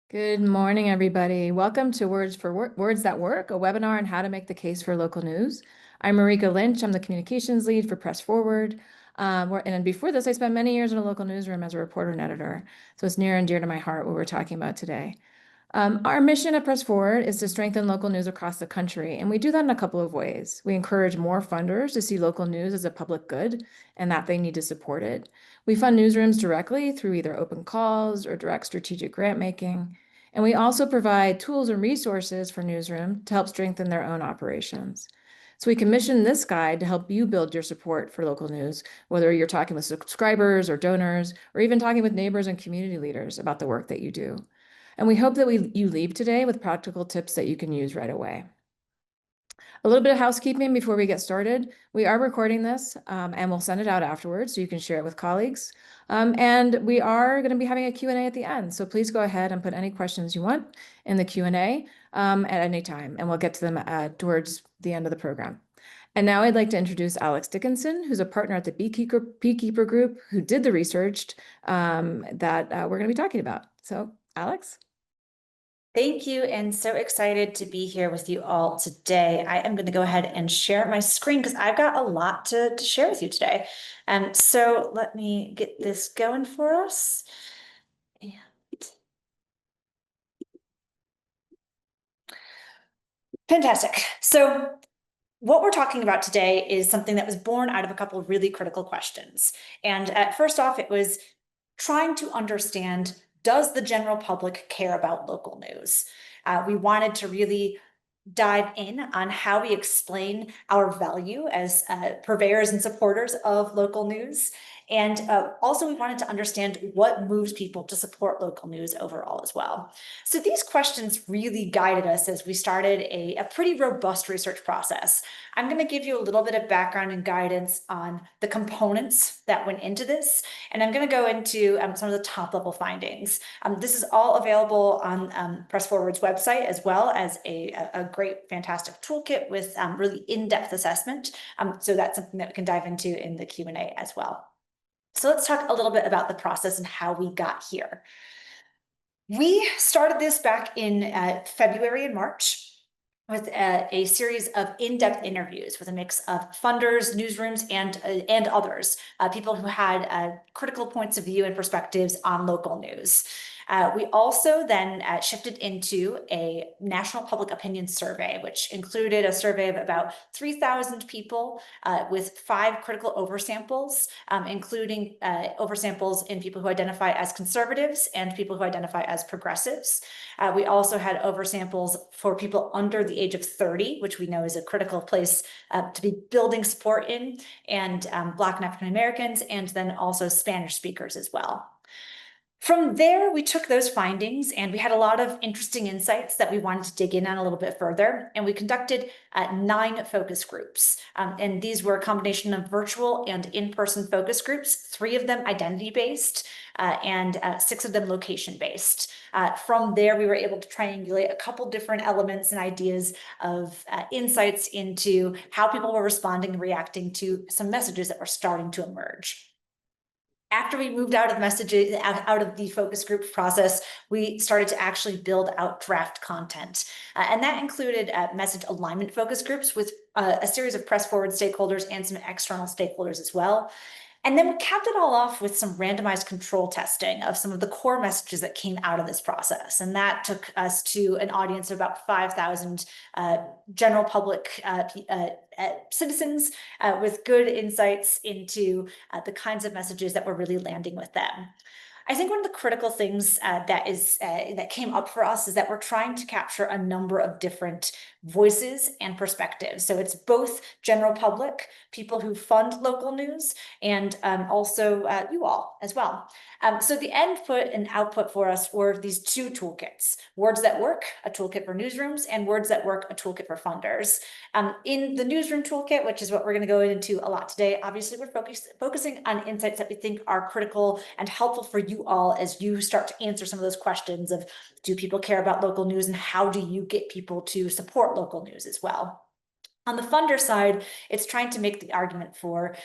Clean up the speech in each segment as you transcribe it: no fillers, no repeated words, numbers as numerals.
Good morning, everybody. Welcome to Words That Work, a webinar on how to make the case for local news. I'm Marika Lynch. I'm the communications lead for Press Forward. And before this, I spent many years in a local newsroom as a reporter and editor. So it's near and dear to my heart what we're talking about today. Our mission at Press Forward is to strengthen local news across the country, and we do that in a couple of ways. We encourage more funders to see local news as a public good and that they need to support it. We fund newsrooms directly through either open calls or direct strategic grant making. And we also provide tools and resources for newsroom to help strengthen their own operations. So we commissioned this guide to help you build your support for local news, whether you're talking with subscribers or donors, or even talking with neighbors and community leaders about the work that you do. And we hope that you leave today with practical tips that you can use right away. A little bit of housekeeping before we get started. We are recording this and we'll send it out afterwards so you can share it with colleagues. And we are going to be having a Q&A at the end. So please go ahead and put any questions you want in the Q&A at any time, and we'll get to them towards the end of the program. And now I'd like to introduce Alex Dickinson, who's a partner at the Beekeeper Group, who did the research that we're going to be talking about. So Alex? Thank you, and so excited to be here with you all today. I am going to go ahead and share my screen because I've got a lot to share with you today. So let me get this going for us. And fantastic. So what we're talking about today is something that was born out of a couple of really critical questions. And first off, it was trying to understand, does the general public care about local news? We wanted to really dive in on how we explain our value as purveyors and supporters of local news. And also we wanted to understand what moves people to support local news overall as well. So these questions really guided us as we started a pretty robust research process. I'm going to give you a little bit of background and guidance on the components that went into this, and I'm going to go into some of the top level findings. This is all available on Press Forward's website, as well as a great, fantastic toolkit with really in-depth assessment. So that's something that we can dive into in the Q&A as well. So let's talk a little bit about the process and how we got here. We started this back in February and March with a series of in-depth interviews with a mix of funders, newsrooms, and others, people who had critical points of view and perspectives on local news. We also then shifted into a national public opinion survey, which included a survey of about 3,000 people with 5 critical oversamples, including oversamples in people who identify as conservatives and people who identify as progressives. We also had oversamples for people under the age of 30, which we know is a critical place to be building support in, and Black and African Americans, and then also Spanish speakers as well. From there, we took those findings and we had a lot of interesting insights that we wanted to dig in on a little bit further. And we conducted 9 focus groups. And these were a combination of virtual and in-person focus groups, 3 of them identity-based and 6 of them location-based. From there, we were able to triangulate a couple different elements and ideas of insights into how people were responding and reacting to some messages that were starting to emerge. After we moved out of messages, out of the focus group process, we started to actually build out draft content. And that included message alignment focus groups with a series of Press Forward stakeholders and some external stakeholders as well. And then we capped it all off with some randomized control testing of some of the core messages that came out of this process. And that took us to an audience of about 5,000 general public citizens with good insights into the kinds of messages that were really landing with them. I think one of the critical things that came up for us is that we're trying to capture a number of different voices and perspectives. So it's both general public, people who fund local news, and also you all as well. So the input and output for us were these 2 toolkits: Words That Work, a toolkit for newsrooms, and Words That Work, a toolkit for funders. In the newsroom toolkit, which is what we're going to go into a lot today, obviously we're focusing on insights that we think are critical and helpful for you all as you start to answer some of those questions of, do people care about local news, and how do you get people to support local news as well? On the funder side, it's trying to make the argument for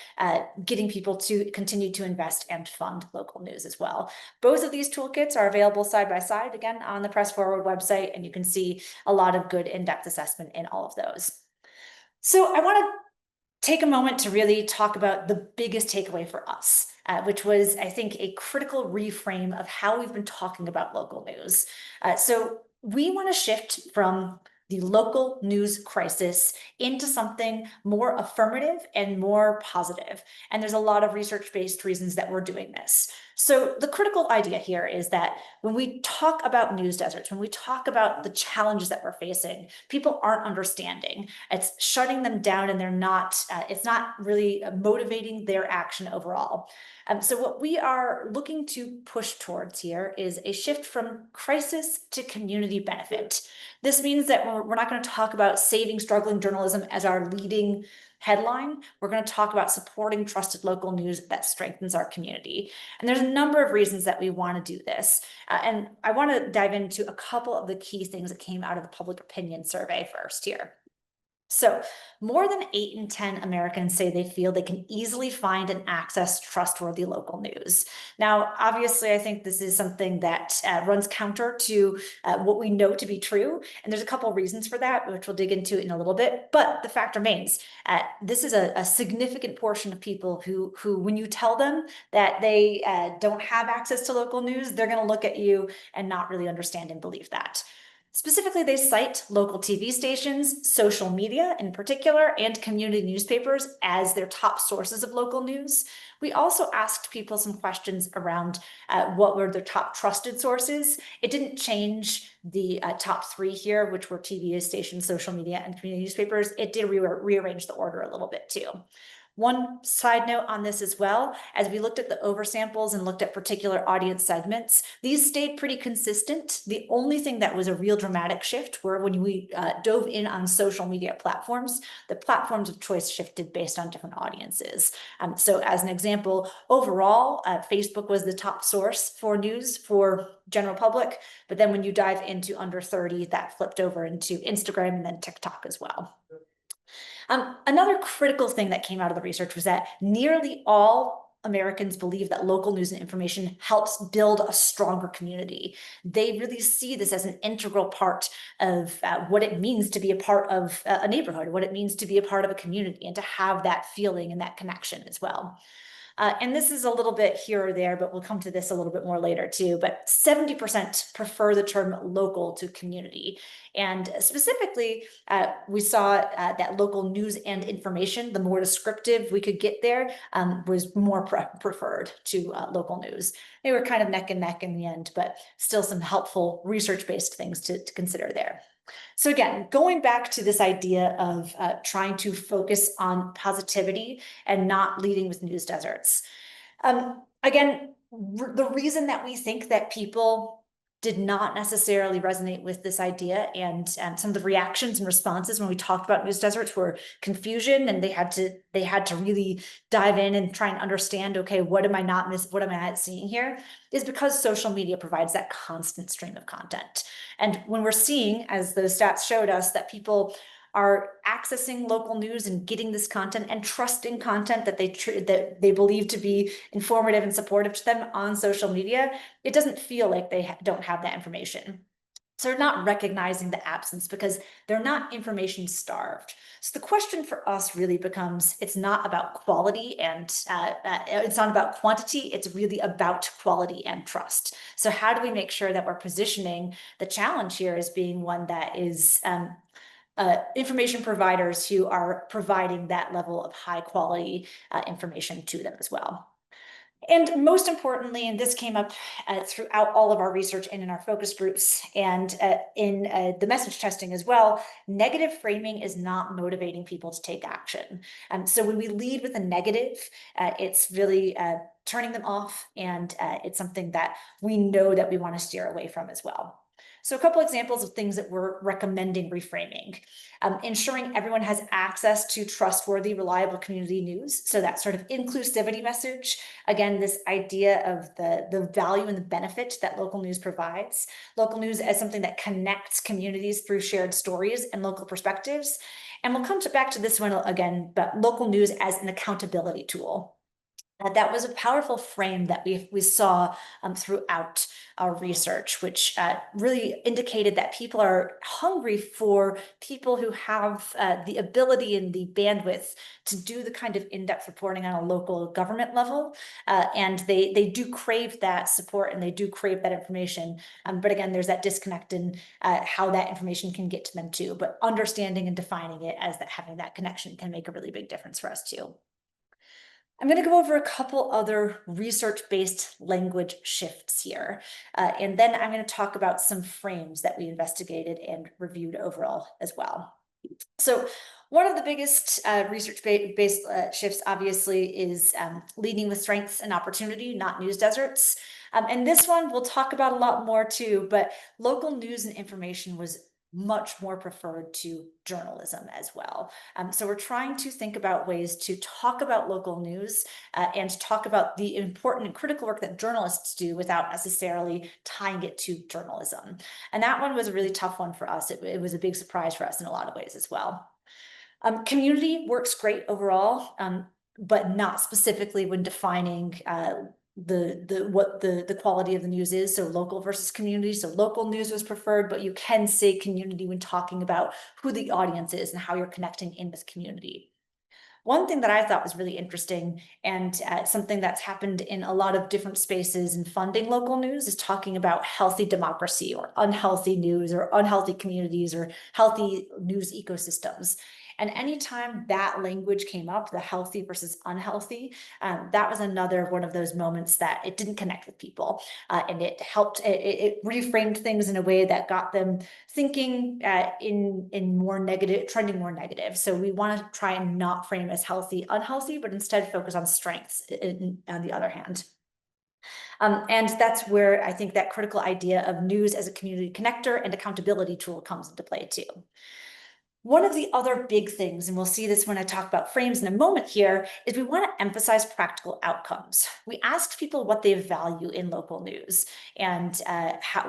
getting people to continue to invest and fund local news as well. Both of these toolkits are available side by side, again, on the Press Forward website, and you can see a lot of good in-depth assessment in all of those. So I want to take a moment to really talk about the biggest takeaway for us, which was, I think, a critical reframe of how we've been talking about local news. So we want to shift from the local news crisis into something more affirmative and more positive. And there's a lot of research-based reasons that we're doing this. So the critical idea here is that when we talk about news deserts, when we talk about the challenges that we're facing, people aren't understanding. It's shutting them down, and they're not, it's not really motivating their action overall. So what we are looking to push towards here is a shift from crisis to community benefit. This means that we're not going to talk about saving struggling journalism as our leading headline. We're going to talk about supporting trusted local news that strengthens our community. And there's a number of reasons that we want to do this. And I want to dive into a couple of the key things that came out of the public opinion survey first here. So more than 8 in 10 Americans say they feel they can easily find and access trustworthy local news. Now, obviously, I think this is something that runs counter to what we know to be true. And there's a couple of reasons for that, which we'll dig into in a little bit. But the fact remains, this is a significant portion of people who when you tell them that they don't have access to local news, they're going to look at you and not really understand and believe that. Specifically, they cite local TV stations, social media in particular, and community newspapers as their top sources of local news. We also asked people some questions around what were their top trusted sources. It didn't change the top 3 here, which were TV stations, social media, and community newspapers. It did rearrange the order a little bit too. One side note on this as well, as we looked at the oversamples and looked at particular audience segments, these stayed pretty consistent. The only thing that was a real dramatic shift were when we dove in on social media platforms, the platforms of choice shifted based on different audiences. So as an example, overall, Facebook was the top source for news for general public, but then when you dive into under 30, that flipped over into Instagram and then TikTok as well. Another critical thing that came out of the research was that nearly all Americans believe that local news and information helps build a stronger community. They really see this as an integral part of what it means to be a part of a neighborhood, what it means to be a part of a community, and to have that feeling and that connection as well. And this is a little bit here or there, but we'll come to this a little bit more later too. But 70% prefer the term local to community. And specifically, we saw that local news and information, the more descriptive we could get there, was more preferred to local news. They were kind of neck and neck in the end, but still some helpful research-based things to consider there. So again, going back to this idea of trying to focus on positivity and not leading with news deserts. Again, the reason that we think that people did not necessarily resonate with this idea, and some of the reactions and responses when we talked about news deserts were confusion, and they had to really dive in and try and understand, okay, what am I not seeing here, is because social media provides that constant stream of content. And when we're seeing, as those stats showed us, that people are accessing local news and getting this content and trusting content that they believe to be informative and supportive to them on social media, it doesn't feel like they don't have that information. So they're not recognizing the absence because they're not information starved. So the question for us really becomes, it's not about quality and it's not about quantity, it's really about quality and trust. So how do we make sure that we're positioning the challenge here as being one that is information providers who are providing that level of high quality information to them as well. And most importantly, and this came up throughout all of our research and in our focus groups and in the message testing as well, negative framing is not motivating people to take action. So when we lead with a negative, it's really turning them off, and it's something that we know that we want to steer away from as well. So a couple examples of things that we're recommending reframing. Ensuring everyone has access to trustworthy, reliable community news. So that sort of inclusivity message. Again, this idea of the value and the benefit that local news provides. Local news as something that connects communities through shared stories and local perspectives. And we'll back to this one again, but local news as an accountability tool. That was a powerful frame that we saw throughout our research, which really indicated that people are hungry for people who have the ability and the bandwidth to do the kind of in-depth reporting on a local government level. And they do crave that support and they do crave that information. But again, there's that disconnect in how that information can get to them too. But understanding and defining it as that having that connection can make a really big difference for us too. I'm going to go over a couple other research-based language shifts here, and then I'm going to talk about some frames that we investigated and reviewed overall as well. So one of the biggest research-based shifts, obviously, is leading with strengths and opportunity, not news deserts. And this one we'll talk about a lot more too, but local news and information was much more preferred to journalism as well. So we're trying to think about ways to talk about local news and talk about the important and critical work that journalists do without necessarily tying it to journalism. And that one was a really tough one for us. It was a big surprise for us in a lot of ways as well. Community works great overall, but not specifically when defining what the quality of the news is. So local versus community. So local news was preferred, but you can say community when talking about who the audience is and how you're connecting in with community. One thing that I thought was really interesting and something that's happened in a lot of different spaces in funding local news is talking about healthy democracy or unhealthy news or unhealthy communities or healthy news ecosystems. And anytime that language came up, the healthy versus unhealthy, that was another one of those moments that it didn't connect with people. And it helped, it reframed things in a way that got them thinking in more negative, trending more negative. So we want to try and not frame as healthy, unhealthy, but instead focus on strengths on the other hand. And that's where I think that critical idea of news as a community connector and accountability tool comes into play too. One of the other big things, and we'll see this when I talk about frames in a moment here, is we want to emphasize practical outcomes. We asked people what they value in local news and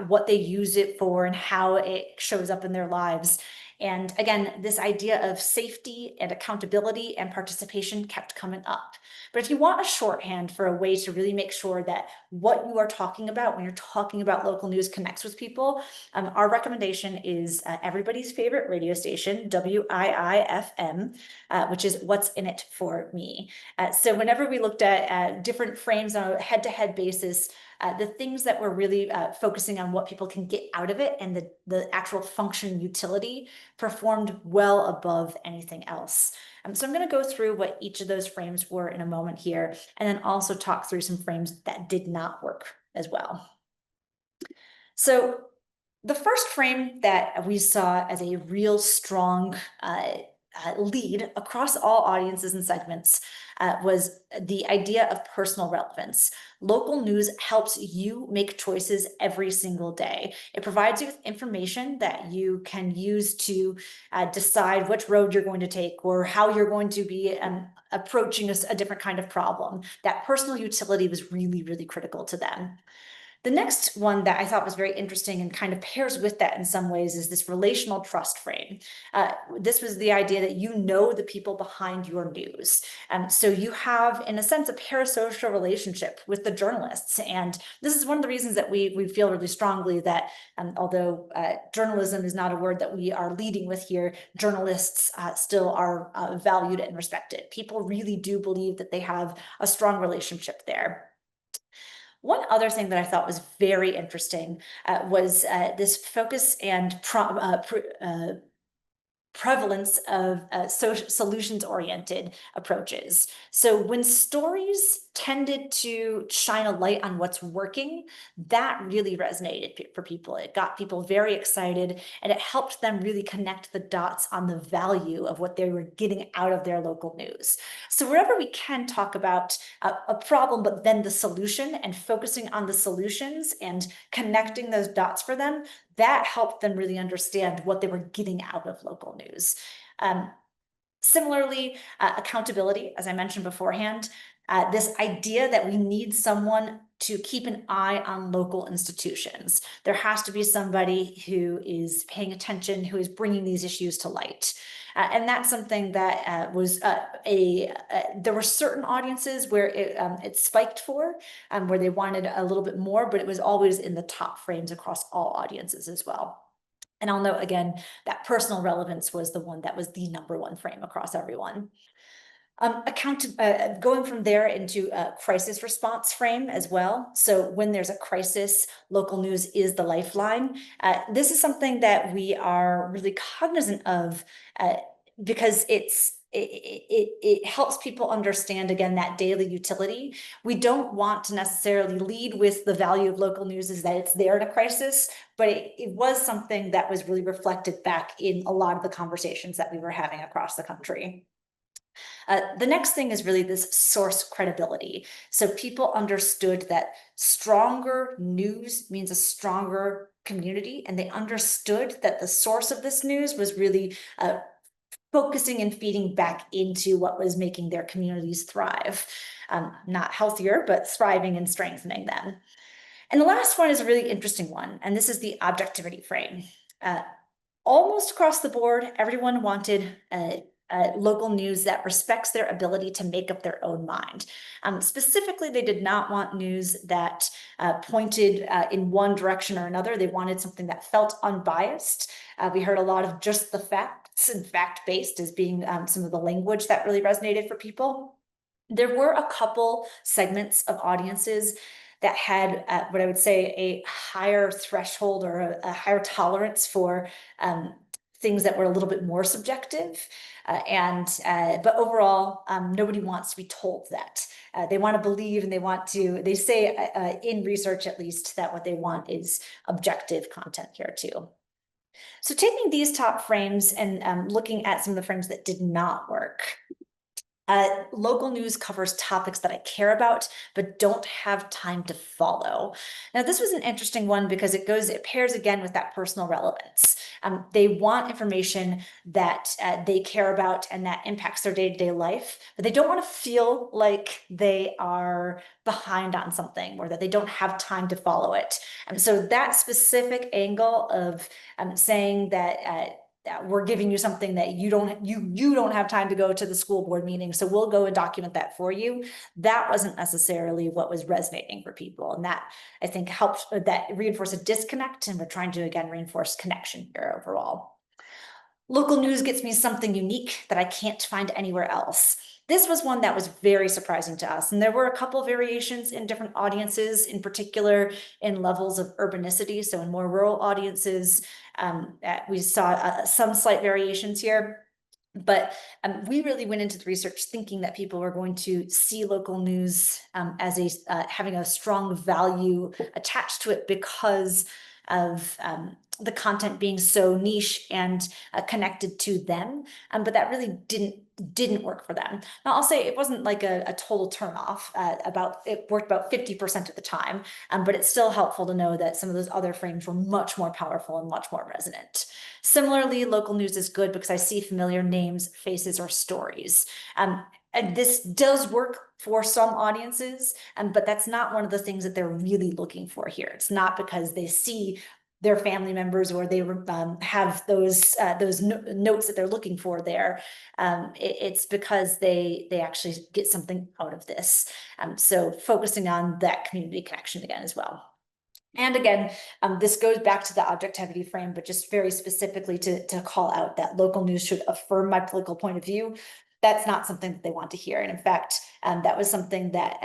what they use it for and how it shows up in their lives. And again, this idea of safety and accountability and participation kept coming up. But if you want a shorthand for a way to really make sure that what you are talking about when you're talking about local news connects with people, our recommendation is everybody's favorite radio station, WIIFM, which is What's in It for Me. So whenever we looked at different frames on a head-to-head basis, the things that were really focusing on what people can get out of it and the actual function utility performed well above anything else. So I'm going to go through what each of those frames were in a moment here, and then also talk through some frames that did not work as well. So the first frame that we saw as a real strong lead across all audiences and segments was the idea of personal relevance. Local news helps you make choices every single day. It provides you with information that you can use to decide which road you're going to take or how you're going to be approaching a different kind of problem. That personal utility was really, really critical to them. The next one that I thought was very interesting and kind of pairs with that in some ways is this relational trust frame. This was the idea that you know the people behind your news. So you have, in a sense, a parasocial relationship with the journalists. And this is one of the reasons that we feel really strongly that although journalism is not a word that we are leading with here, journalists still are valued and respected. People really do believe that they have a strong relationship there. One other thing that I thought was very interesting was this focus and prevalence of solutions-oriented approaches. So when stories tended to shine a light on what's working, that really resonated for people. It got people very excited and it helped them really connect the dots on the value of what they were getting out of their local news. So wherever we can talk about a problem, but then the solution and focusing on the solutions and connecting those dots for them, that helped them really understand what they were getting out of local news. Similarly, accountability, as I mentioned beforehand, this idea that we need someone to keep an eye on local institutions. There has to be somebody who is paying attention, who is bringing these issues to light. And that's something that there were certain audiences where it spiked for, where they wanted a little bit more, but it was always in the top frames across all audiences as well. And I'll note again that personal relevance was the one that was the #1 frame across everyone. Going from there into a crisis response frame as well. So when there's a crisis, local news is the lifeline. This is something that we are really cognizant of because it helps people understand, again, that daily utility. We don't want to necessarily lead with the value of local news is that it's there in a crisis, but it was something that was really reflected back in a lot of the conversations that we were having across the country. The next thing is really this source credibility. So people understood that stronger news means a stronger community, and they understood that the source of this news was really focusing and feeding back into what was making their communities thrive. Not healthier, but thriving and strengthening them. And the last one is a really interesting one, and this is the objectivity frame. Almost across the board, everyone wanted local news that respects their ability to make up their own mind. Specifically, they did not want news that pointed in one direction or another. They wanted something that felt unbiased. We heard a lot of just the facts and fact-based as being some of the language that really resonated for people. There were a couple segments of audiences that had what I would say a higher threshold or a higher tolerance for things that were a little bit more subjective. But overall, nobody wants to be told that. They want to believe and they say in research at least that what they want is objective content here too. So taking these top frames and looking at some of the frames that did not work. Local news covers topics that I care about, but don't have time to follow. Now, this was an interesting one because it pairs again with that personal relevance. They want information that they care about and that impacts their day-to-day life, but they don't want to feel like they are behind on something or that they don't have time to follow it. So that specific angle of saying that we're giving you something that you don't have time to go to the school board meeting, so we'll go and document that for you. That wasn't necessarily what was resonating for people, and that I think helped that reinforce a disconnect, and we're trying to again reinforce connection here overall. Local news gets me something unique that I can't find anywhere else. This was one that was very surprising to us, and there were a couple variations in different audiences, in particular in levels of urbanicity. So in more rural audiences, we saw some slight variations here. But we really went into the research thinking that people were going to see local news as having a strong value attached to it because of the content being so niche and connected to them, but that really didn't work for them. Now, I'll say it wasn't like a total turnoff. It worked about 50% of the time, but it's still helpful to know that some of those other frames were much more powerful and much more resonant. Similarly, local news is good because I see familiar names, faces, or stories. And this does work for some audiences, but that's not one of the things that they're really looking for here. It's not because they see their family members or they have those notes that they're looking for there. It's because they actually get something out of this. So focusing on that community connection again as well. And again, this goes back to the objectivity frame, but just very specifically to call out that local news should affirm my political point of view. That's not something that they want to hear. And in fact, that was something that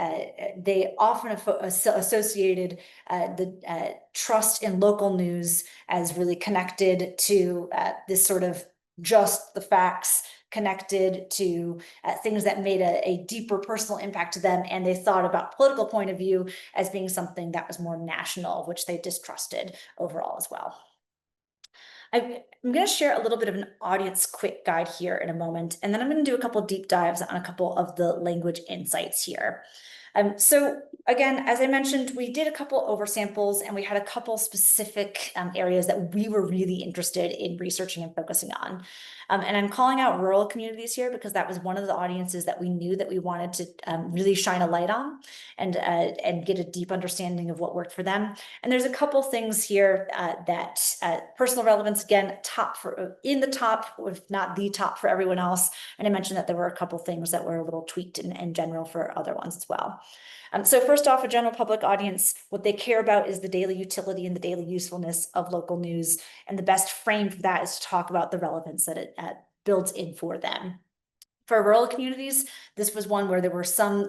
they often associated the trust in local news as really connected to this sort of just the facts, connected to things that made a deeper personal impact to them. And they thought about political point of view as being something that was more national, which they distrusted overall as well. I'm going to share a little bit of an audience quick guide here in a moment, and then I'm going to do a couple deep dives on a couple of the language insights here. So again, as I mentioned, we did a couple oversamples and we had a couple specific areas that we were really interested in researching and focusing on. And I'm calling out rural communities here because that was one of the audiences that we knew that we wanted to really shine a light on and get a deep understanding of what worked for them. And there's a couple things here that personal relevance, again, in the top, if not the top for everyone else. And I mentioned that there were a couple things that were a little tweaked in general for other ones as well. So first off, a general public audience, what they care about is the daily utility and the daily usefulness of local news. And the best frame for that is to talk about the relevance that it builds in for them. For rural communities, this was one where there were some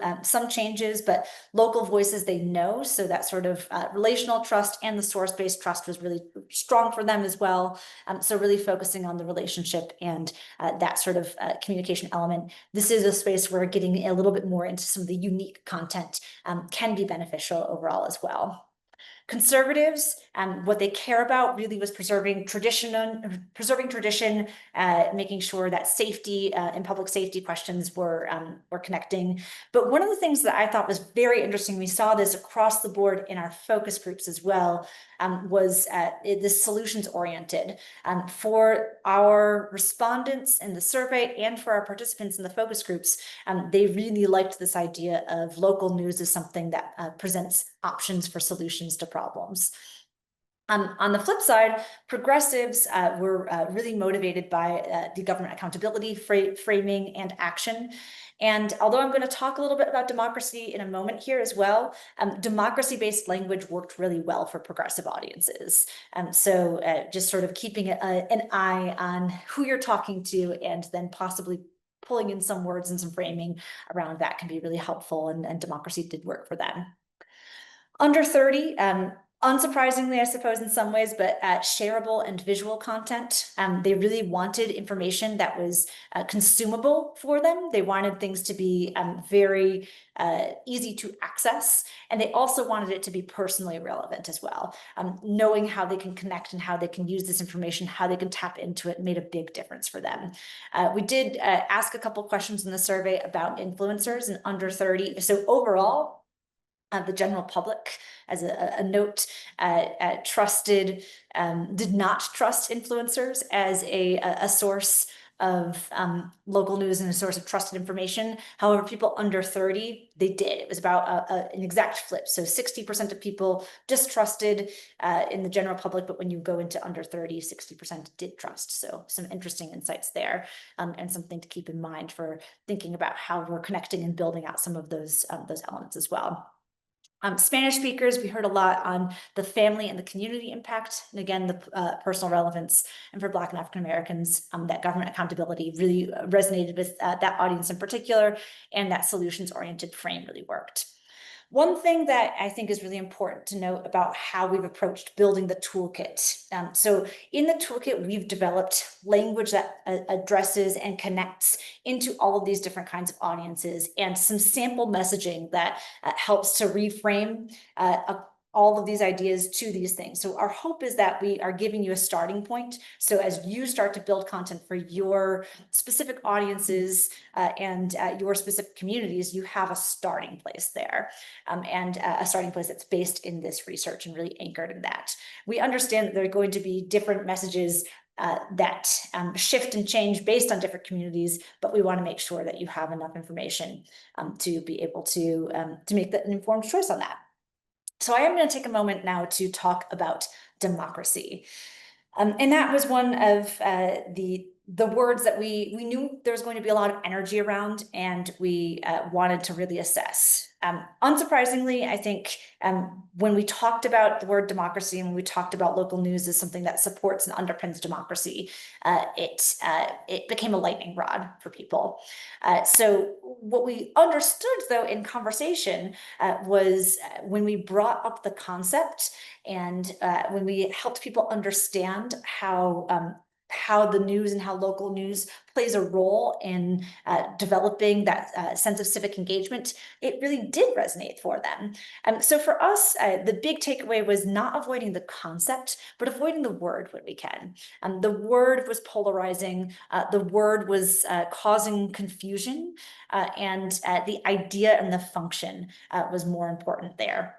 changes, but local voices they know. So that sort of relational trust and the source-based trust was really strong for them as well. So really focusing on the relationship and that sort of communication element. This is a space where getting a little bit more into some of the unique content can be beneficial overall as well. Conservatives, what they care about really was preserving tradition, making sure that safety and public safety questions were connecting. But one of the things that I thought was very interesting, we saw this across the board in our focus groups as well, was this solutions oriented. For our respondents in the survey and for our participants in the focus groups, they really liked this idea of local news as something that presents options for solutions to problems. On the flip side, progressives were really motivated by the government accountability framing and action. And although I'm going to talk a little bit about democracy in a moment here as well, democracy-based language worked really well for progressive audiences. So just sort of keeping an eye on who you're talking to and then possibly pulling in some words and some framing around that can be really helpful, and democracy did work for them. Under 30, unsurprisingly, I suppose, in some ways, but shareable and visual content. They really wanted information that was consumable for them. They wanted things to be very easy to access. And they also wanted it to be personally relevant as well. Knowing how they can connect and how they can use this information, how they can tap into it made a big difference for them. We did ask a couple questions in the survey about influencers and under 30. So overall, the general public, as a note, did not trust influencers as a source of local news and a source of trusted information. However, people under 30, they did. It was about an exact flip. So 60% of people distrusted in the general public, but when you go into under 30, 60% did trust. So some interesting insights there, and something to keep in mind for thinking about how we're connecting and building out some of those elements as well. Spanish speakers, we heard a lot on the family and the community impact, and again, the personal relevance. And for Black and African Americans, that government accountability really resonated with that audience in particular, and that solutions-oriented frame really worked. One thing that I think is really important to note about how we've approached building the toolkit. So in the toolkit, we've developed language that addresses and connects into all of these different kinds of audiences, and some sample messaging that helps to reframe all of these ideas to these things. So our hope is that we are giving you a starting point. So as you start to build content for your specific audiences and your specific communities, you have a starting place there, and a starting place that's based in this research and really anchored in that. We understand that there are going to be different messages that shift and change based on different communities, but we want to make sure that you have enough information to be able to make an informed choice on that. So I am going to take a moment now to talk about democracy. And that was one of the words that we knew there was going to be a lot of energy around, and we wanted to really assess. Unsurprisingly, I think when we talked about the word democracy and when we talked about local news as something that supports and underpins democracy, it became a lightning rod for people. So what we understood, though, in conversation was when we brought up the concept and when we helped people understand how how the news and how local news plays a role in developing that sense of civic engagement, it really did resonate for them. So for us, the big takeaway was not avoiding the concept, but avoiding the word when we can. The word was polarizing, the word was causing confusion, and the idea and the function was more important there.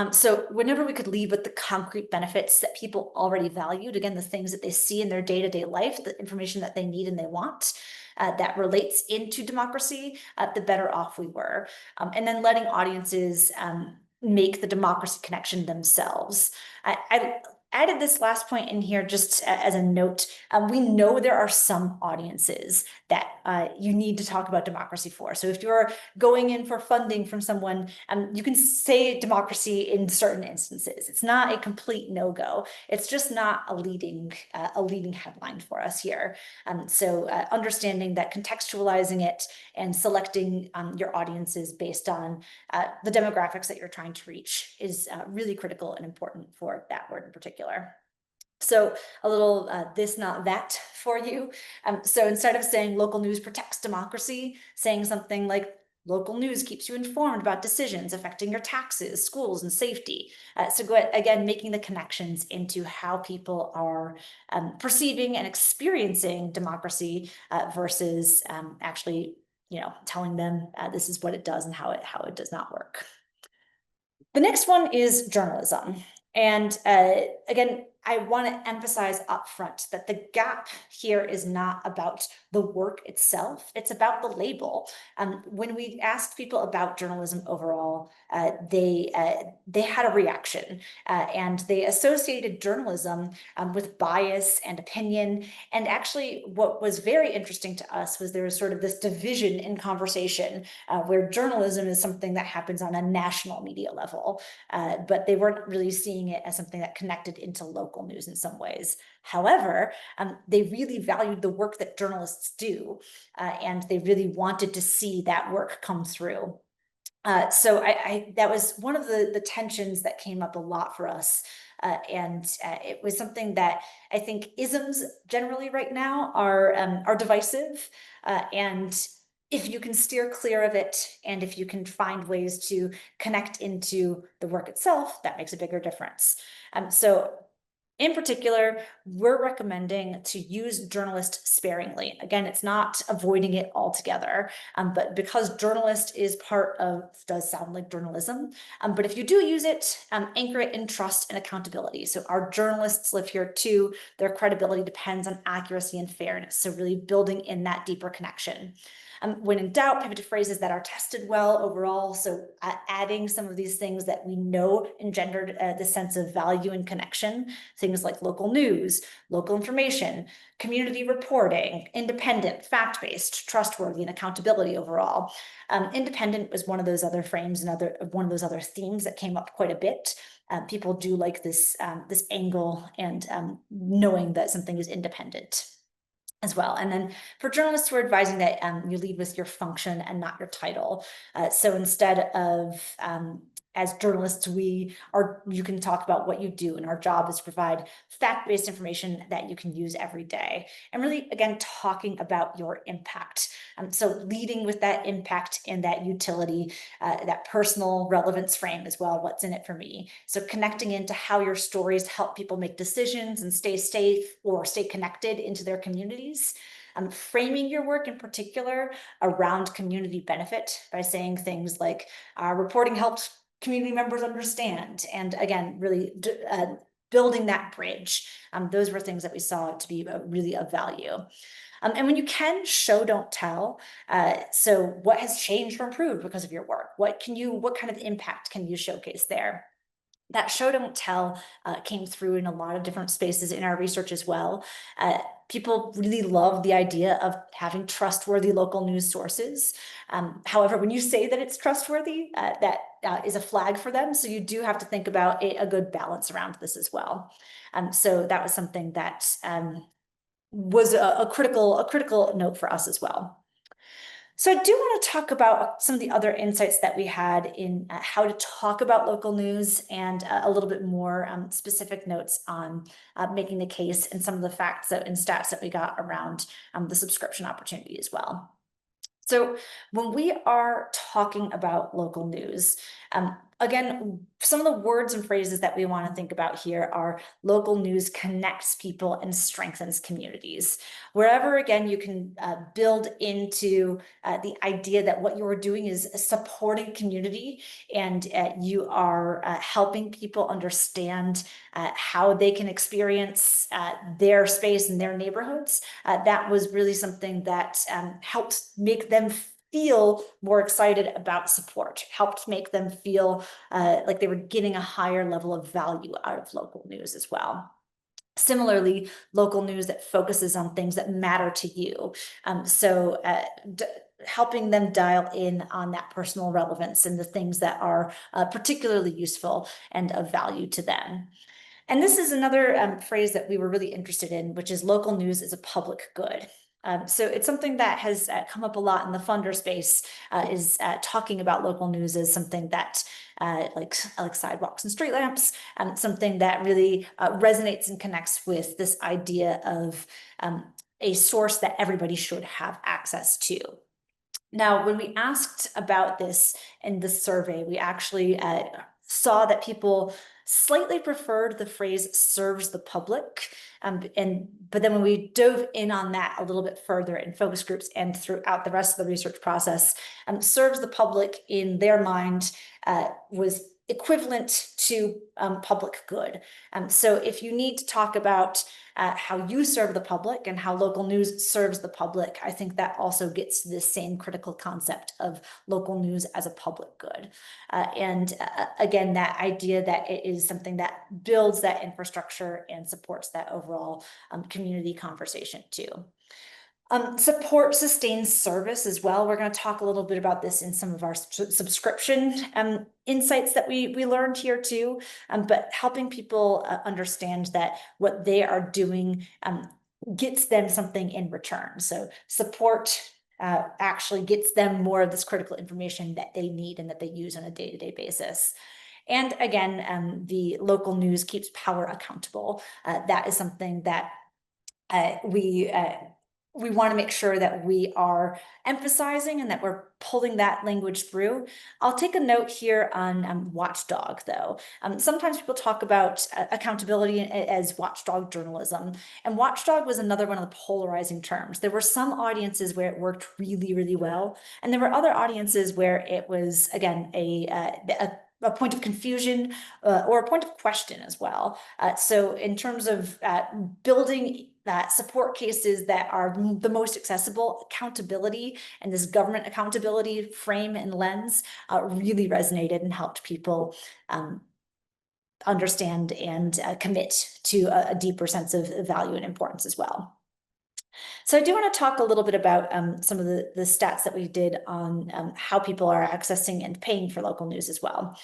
So whenever we could leave with the concrete benefits that people already valued, again, the things that they see in their day-to-day life, the information that they need and they want, that relates into democracy, the better off we were. And then letting audiences make the democracy connection themselves. I added this last point in here just as a note. We know there are some audiences that you need to talk about democracy for. So if you're going in for funding from someone, you can say democracy in certain instances. It's not a complete no-go. It's just not a leading headline for us here. So understanding that, contextualizing it and selecting your audiences based on the demographics that you're trying to reach is really critical and important for that word in particular. So a little this, not that for you. So instead of saying local news protects democracy, saying something like local news keeps you informed about decisions affecting your taxes, schools, and safety. So go ahead, again, making the connections into how people are perceiving and experiencing democracy versus actually, telling them this is what it does and how it does not work. The next one is journalism. And again, I want to emphasize upfront that the gap here is not about the work itself, it's about the label. When we asked people about journalism overall, they had a reaction and they associated journalism with bias and opinion. And actually, what was very interesting to us was there was sort of this division in conversation where journalism is something that happens on a national media level, but they weren't really seeing it as something that connected into local news in some ways. However, they really valued the work that journalists do, and they really wanted to see that work come through. So that was one of the tensions that came up a lot for us. And it was something that I think isms generally right now are divisive. And if you can steer clear of it, and if you can find ways to connect into the work itself, that makes a bigger difference. So in particular, we're recommending to use journalist sparingly. Again, it's not avoiding it altogether, but because journalist is part of, does sound like journalism, but if you do use it, anchor it in trust and accountability. So our journalists live here too. Their credibility depends on accuracy and fairness. So really building in that deeper connection. When in doubt, pivot to phrases that are tested well overall. So adding some of these things that we know engendered the sense of value and connection, things like local news, local information, community reporting, independent, fact-based, trustworthy, and accountability overall. Independent was one of those other frames and one of those other themes that came up quite a bit. People do like this angle and knowing that something is independent as well. And then for journalists, we're advising that you lead with your function and not your title. So instead of as journalists, you can talk about what you do, and our job is to provide fact-based information that you can use every day. And really, again, talking about your impact. So leading with that impact and that utility, that personal relevance frame as well, what's in it for me. So connecting into how your stories help people make decisions and stay safe or stay connected into their communities. Framing your work in particular around community benefit by saying things like, reporting helped community members understand. And again, really building that bridge. Those were things that we saw to be really of value. And when you can, show, don't tell. So what has changed or improved because of your work? What kind of impact can you showcase there? That show, don't tell came through in a lot of different spaces in our research as well. People really love the idea of having trustworthy local news sources. However, when you say that it's trustworthy, that is a flag for them. So you do have to think about a good balance around this as well. So that was something that was a critical note for us as well. So I do want to talk about some of the other insights that we had in how to talk about local news, and a little bit more specific notes on making the case, and some of the facts and stats that we got around the subscription opportunity as well. So when we are talking about local news, again, some of the words and phrases that we want to think about here are local news connects people and strengthens communities. Wherever, again, you can build into the idea that what you're doing is supporting community, and you are helping people understand how they can experience their space and their neighborhoods. That was really something that helped make them feel more excited about support, helped make them feel like they were getting a higher level of value out of local news as well. Similarly, local news that focuses on things that matter to you. Helping them dial in on that personal relevance and the things that are particularly useful and of value to them. And this is another phrase that we were really interested in, which is local news is a public good. So it's something that has come up a lot in the funder space, is talking about local news as something that like sidewalks and street lamps, something that really resonates and connects with this idea of a source that everybody should have access to. Now, when we asked about this in the survey, we actually saw that people slightly preferred the phrase serves the public. But then when we dove in on that a little bit further in focus groups and throughout the rest of the research process, serves the public in their mind was equivalent to public good. So if you need to talk about how you serve the public and how local news serves the public, I think that also gets to this same critical concept of local news as a public good. Again, that idea that it is something that builds that infrastructure and supports that overall community conversation too. Support sustains service as well. We're going to talk a little bit about this in some of our subscription insights that we learned here too, but helping people understand that what they are doing gets them something in return. So support actually gets them more of this critical information that they need and that they use on a day-to-day basis. And again, the local news keeps power accountable. That is something that we want to make sure that we are emphasizing and that we're pulling that language through. I'll take a note here on watchdog, though. Sometimes people talk about accountability as watchdog journalism, and watchdog was another one of the polarizing terms. There were some audiences where it worked really, really well, and there were other audiences where it was, again, a point of confusion or a point of question as well. So in terms of building support cases that are the most accessible, accountability and this government accountability frame and lens really resonated and helped people understand and commit to a deeper sense of value and importance as well. So I do want to talk a little bit about some of the stats that we did on how people are accessing and paying for local news as well.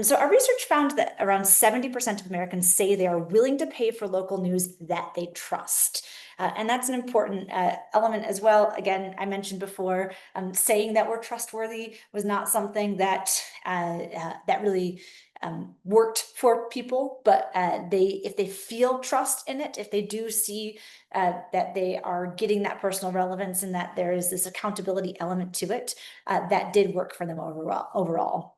So our research found that around 70% of Americans say they are willing to pay for local news that they trust. And that's an important element as well. Again, I mentioned before, saying that we're trustworthy was not something that that really worked for people, but if they feel trust in it, if they do see that they are getting that personal relevance and that there is this accountability element to it, that did work for them overall.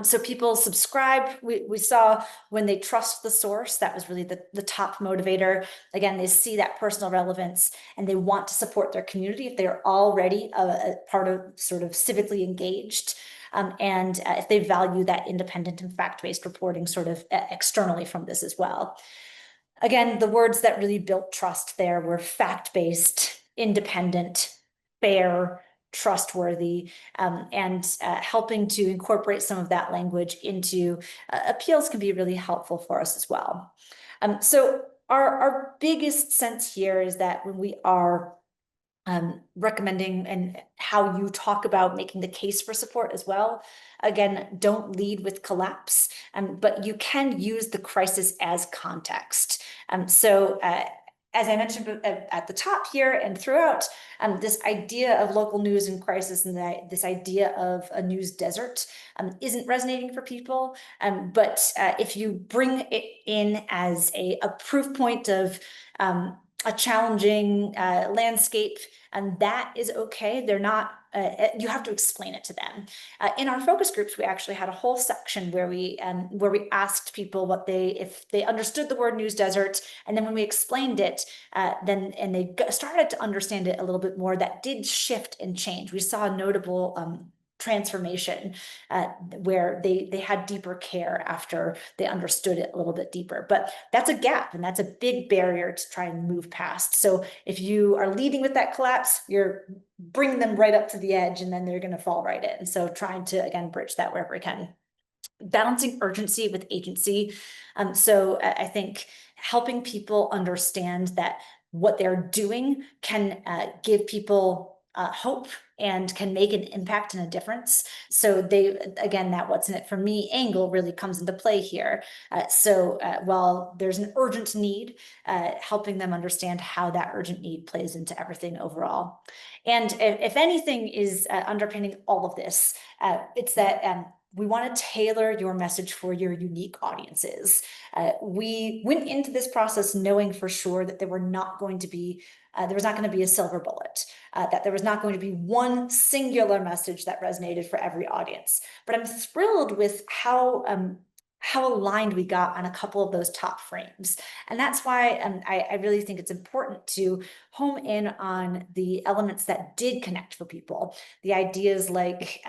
So people subscribe. We saw when they trust the source, that was really the top motivator. Again, they see that personal relevance and they want to support their community if they're already a part of sort of civically engaged. And if they value that independent and fact-based reporting sort of externally from this as well. Again, the words that really built trust there were fact-based, independent, fair, trustworthy, and helping to incorporate some of that language into appeals can be really helpful for us as well. So our biggest sense here is that when we are recommending and how you talk about making the case for support as well. Again, don't lead with collapse, but you can use the crisis as context. as I mentioned at the top here and throughout, this idea of local news in crisis and this idea of a news desert isn't resonating for people. But if you bring it in as a proof point of a challenging landscape, and that is okay. They're not, you have to explain it to them. In our focus groups, we actually had a whole section where we asked people if they understood the word news desert, and then when we explained it, and they started to understand it a little bit more, that did shift and change. We saw a notable transformation where they had deeper care after they understood it a little bit deeper. But that's a gap, and that's a big barrier to try and move past. So if you are leading with that collapse, you're bringing them right up to the edge, and then they're going to fall right in. So trying to, again, bridge that wherever we can. Balancing urgency with agency. So I think helping people understand that what they're doing can give people hope and can make an impact and a difference. So again, that what's in it for me angle really comes into play here. So while there's an urgent need, helping them understand how that urgent need plays into everything overall. And if anything is underpinning all of this, it's that we want to tailor your message for your unique audiences. We went into this process knowing for sure that there was not going to be a silver bullet, that there was not going to be one singular message that resonated for every audience. But I'm thrilled with how aligned we got on a couple of those top frames. And that's why I really think it's important to home in on the elements that did connect for people. The ideas like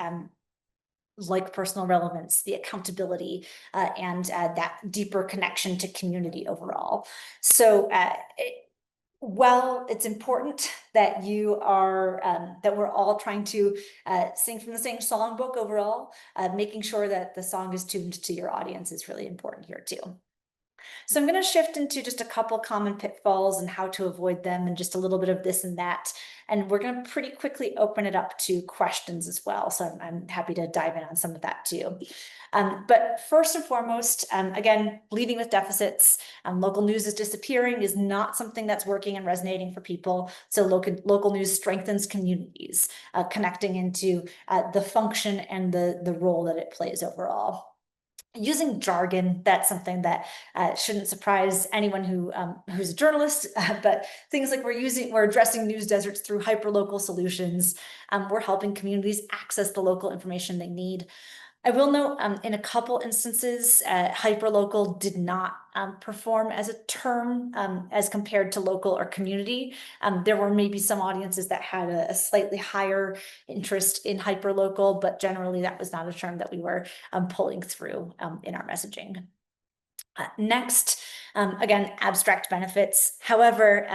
personal relevance, the accountability, and that deeper connection to community overall. So while it's important that that we're all trying to sing from the same songbook overall, making sure that the song is tuned to your audience is really important here too. So I'm going to shift into just a couple common pitfalls and how to avoid them, and just a little bit of this and that. And we're going to pretty quickly open it up to questions as well. So I'm happy to dive in on some of that too. But first and foremost, again, leading with deficits. Local news is disappearing is not something that's working and resonating for people. So local news strengthens communities, connecting into the function and the role that it plays overall. Using jargon, that's something that shouldn't surprise anyone who's a journalist, but things like we're addressing news deserts through hyperlocal solutions. We're helping communities access the local information they need. I will note in a couple instances, hyperlocal did not perform as a term as compared to local or community. There were maybe some audiences that had a slightly higher interest in hyperlocal, but generally that was not a term that we were pulling through in our messaging. Next, again, abstract benefits. However,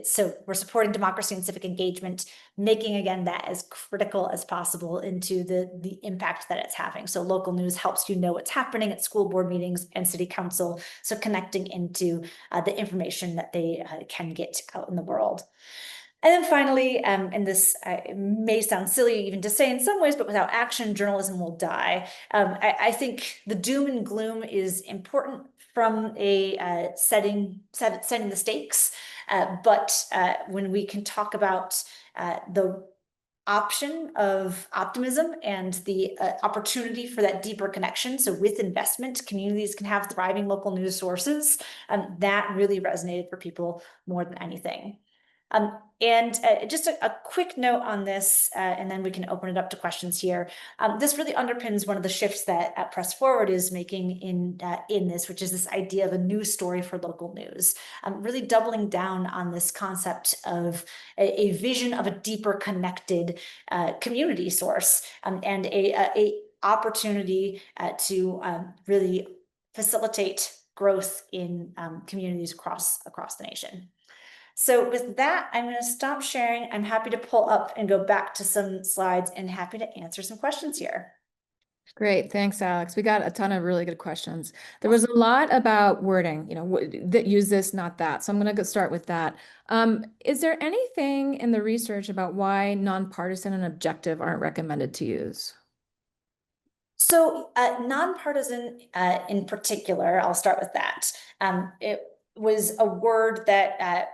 so we're supporting democracy and civic engagement, making, again, that as critical as possible into the impact that it's having. So local news helps you know what's happening at school board meetings and city council. So connecting into the information that they can get out in the world. And then finally, and this may sound silly even to say in some ways, but without action, journalism will die. I think the doom and gloom is important from a setting the stakes, but when we can talk about the option of optimism and the opportunity for that deeper connection. So with investment, communities can have thriving local news sources. That really resonated for people more than anything. And just a quick note on this, and then we can open it up to questions here. This really underpins one of the shifts that Press Forward is making in this, which is this idea of a news story for local news. Really doubling down on this concept of a vision of a deeper connected community source, and a opportunity to really facilitate growth in communities across the nation. So with that, I'm going to stop sharing. I'm happy to pull up and go back to some slides, and happy to answer some questions here. Great. Thanks, Alex. We got a ton of really good questions. There was a lot about wording, that use this, not that. So I'm going to start with that. Is there anything in the research about why nonpartisan and objective aren't recommended to use? So nonpartisan in particular, I'll start with that. was a word that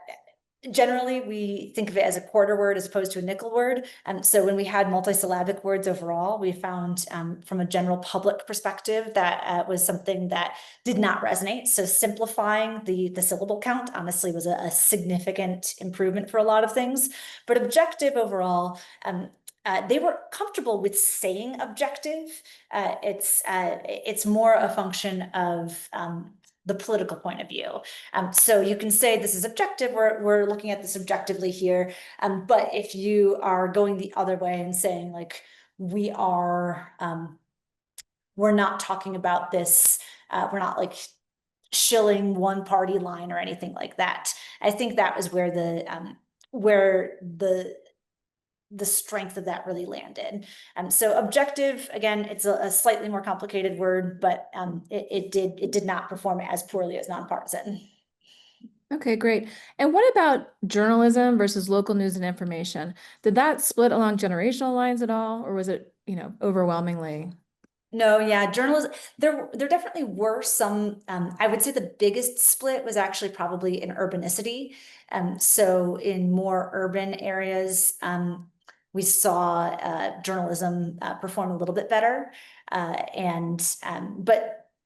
generally we think of it as a quarter word as opposed to a nickel word. So when we had multisyllabic words overall, we found from a general public perspective that was something that did not resonate. So simplifying the syllable count honestly was a significant improvement for a lot of things. But objective overall, they were comfortable with saying objective. It's more a function of the political point of view. So you can say this is objective, we're looking at this objectively here. But if you are going the other way and saying like, we're not talking about this, we're not like shilling one party line or anything like that. I think that was where the strength of that really landed. So objective, again, it's a slightly more complicated word, but it did not perform as poorly as nonpartisan. Okay, great. And what about journalism versus local news and information? Did that split along generational lines at all, or was it, overwhelmingly? No, yeah, journalism, there definitely were some, I would say the biggest split was actually probably in urbanicity. So in more urban areas, we saw journalism perform a little bit better. And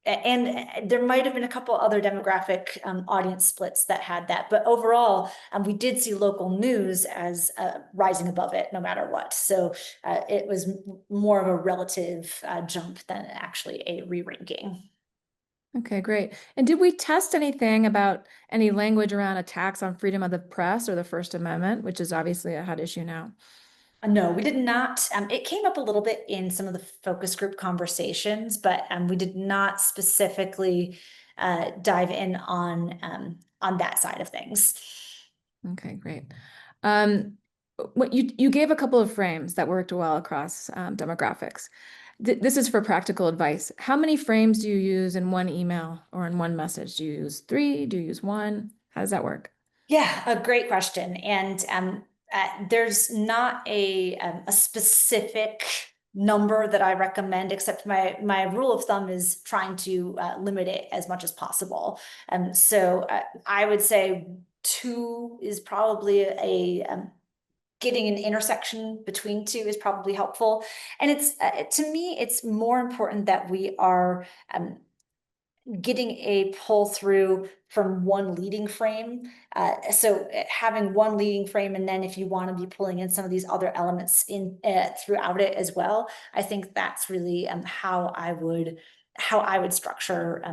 there might have been a couple other demographic audience splits that had that, but overall, we did see local news as rising above it no matter what. So it was more of a relative jump than actually a re-ranking. Okay, great. And did we test anything about any language around attacks on freedom of the press or the First Amendment, which is obviously a hot issue now? No, we did not. It came up a little bit in some of the focus group conversations, but we did not specifically dive in on that side of things. Okay, great. What you gave a couple of frames that worked well across demographics. This is for practical advice. How many frames do you use in one email or in one message? Do you use three? Do you use one? How does that work? Yeah, a great question. And there's not a specific number that I recommend, except my rule of thumb is trying to limit it as much as possible. So I would say two is probably getting an intersection between two is probably helpful. And it's to me, it's more important that we are getting a pull through from one leading frame. So having one leading frame, and then if you want to be pulling in some of these other elements in throughout it as well, I think that's really how I would structure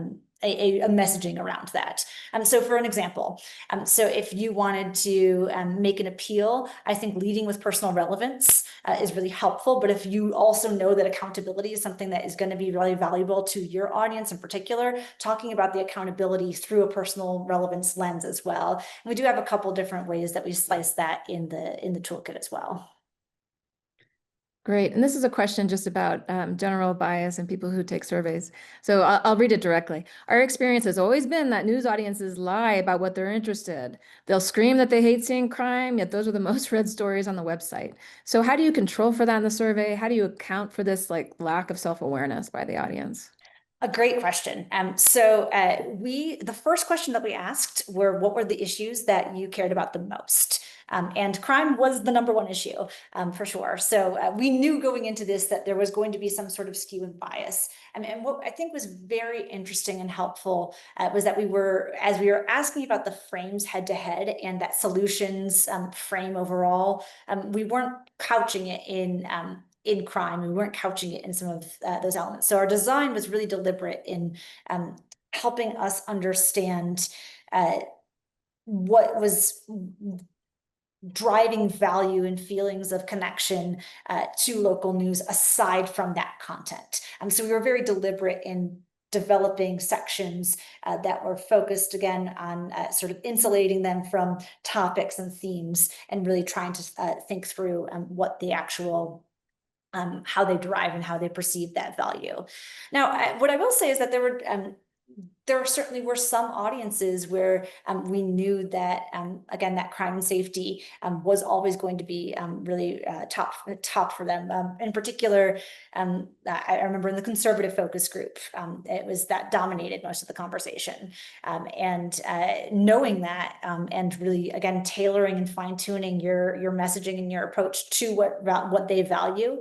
a messaging around that. So for an example, so if you wanted to make an appeal, I think leading with personal relevance is really helpful. But if you also know that accountability is something that is going to be really valuable to your audience in particular, talking about the accountability through a personal relevance lens as well. And we do have a couple different ways that we slice that in the toolkit as well. Great. And this is a question just about general bias and people who take surveys. So I'll read it directly. Our experience has always been that news audiences lie about what they're interested. They'll scream that they hate seeing crime, yet those are the most read stories on the website. So how do you control for that in the survey? How do you account for this lack of self-awareness by the audience? A great question. The first question that we asked were, what were the issues that you cared about the most? And crime was the number one issue, for sure. So we knew going into this that there was going to be some sort of skew and bias. And what I think was very interesting and helpful was that as we were asking about the frames head to head and that solutions frame overall, we weren't couching it in crime. We weren't couching it in some of those elements. So our design was really deliberate in helping us understand what was driving value and feelings of connection to local news aside from that content. So we were very deliberate in developing sections that were focused again on sort of insulating them from topics and themes and really trying to think through what the actual how they derive and how they perceive that value. Now, what I will say is that there certainly were some audiences where we knew that, again, that crime and safety was always going to be really top for them. In particular, I remember in the conservative focus group, it was that dominated most of the conversation. And knowing that and really, again, tailoring and fine tuning your messaging and your approach to what they value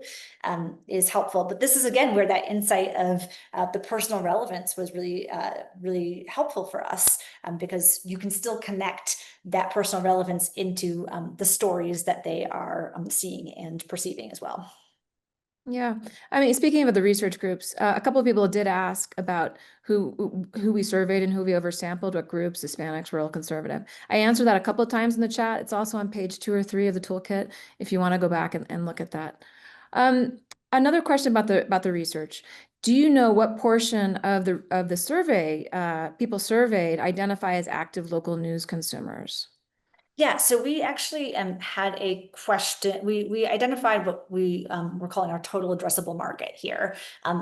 is helpful. But this is, again, where that insight of the personal relevance was really helpful for us, because you can still connect that personal relevance into the stories that they are seeing and perceiving as well. Yeah, I mean, speaking of the research groups, a couple of people did ask about who we surveyed and who we oversampled, what groups, Hispanics, rural, conservative. I answered that a couple of times in the chat. It's also on page 2 or 3 of the toolkit if you want to go back and look at that. Another question about the research. Do you know what portion of the survey people surveyed identify as active local news consumers? Yeah, so we actually had a question. We identified what we were calling our total addressable market here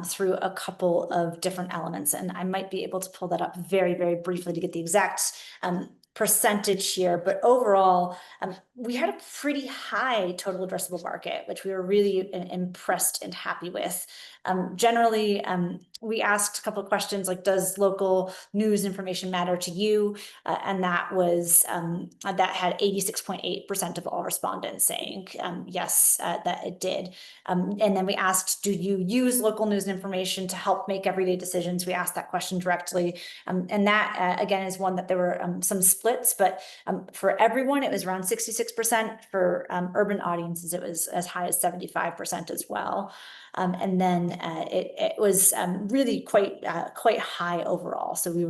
through a couple of different elements. And I might be able to pull that up very briefly to get the exact percentage here. But overall, we had a pretty high total addressable market, which we were really impressed and happy with. Generally, we asked a couple of questions like, does local news information matter to you? And that was that had 86.8% of all respondents saying yes, that it did. And then we asked, do you use local news and information to help make everyday decisions? We asked that question directly. And that, again, is one that there were some splits, but for everyone, it was around 66%. For urban audiences, it was as high as 75% as well. And then it was really quite high overall. So we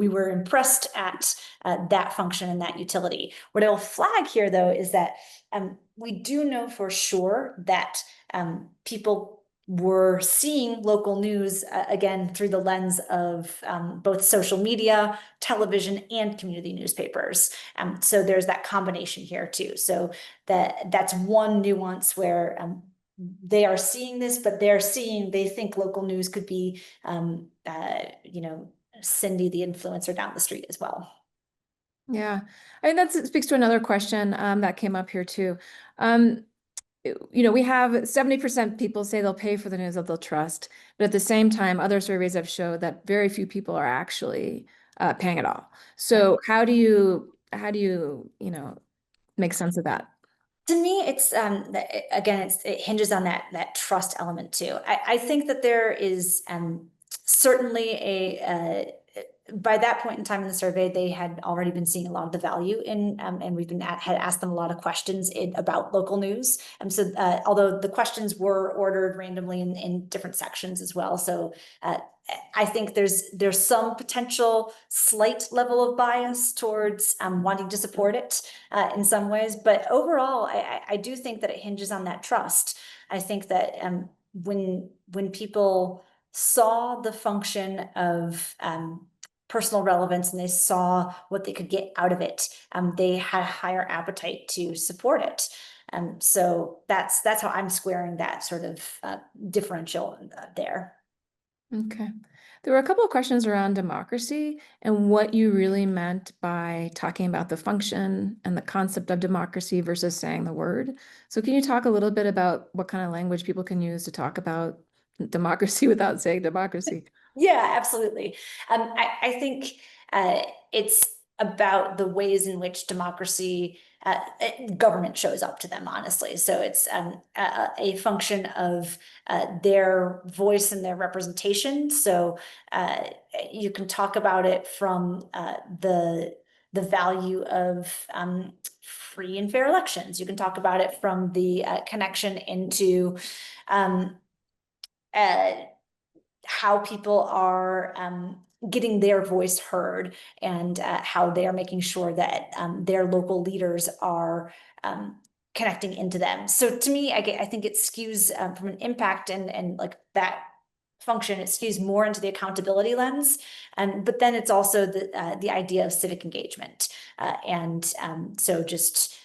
were impressed at that function and that utility. What I will flag here, though, is that we do know for sure that people were seeing local news again through the lens of both social media, television, and community newspapers. So there's that combination here too. So that's one nuance where they are seeing this, but they think local news could be, Cindy, the influencer down the street as well. Yeah, I mean, that speaks to another question that came up here too. We have 70% people say they'll pay for the news that they'll trust, but at the same time, other surveys have showed that very few people are actually paying at all. So how do you make sense of that? To me, it's again, it hinges on that trust element too. I think that there is certainly by that point in time in the survey, they had already been seeing a lot of the value in, and we've had asked them a lot of questions about local news. So although the questions were ordered randomly in different sections as well, so I think there's some potential slight level of bias towards wanting to support it in some ways, but overall, I do think that it hinges on that trust. I think that when people saw the function of personal relevance and they saw what they could get out of it, they had a higher appetite to support it. So that's how I'm squaring that sort of differential there. Okay. There were a couple of questions around democracy and what you really meant by talking about the function and the concept of democracy versus saying the word. So can you talk a little bit about what kind of language people can use to talk about democracy without saying democracy? Yeah, absolutely. I think it's about the ways in which democracy, government shows up to them, honestly. So it's a function of their voice and their representation. So you can talk about it from the value of free and fair elections. You can talk about it from the connection into uh, how people are getting their voice heard and how they are making sure that their local leaders are connecting into them. So to me, I think it skews from an impact and like that function, it skews more into the accountability lens. But then it's also the idea of civic engagement. So just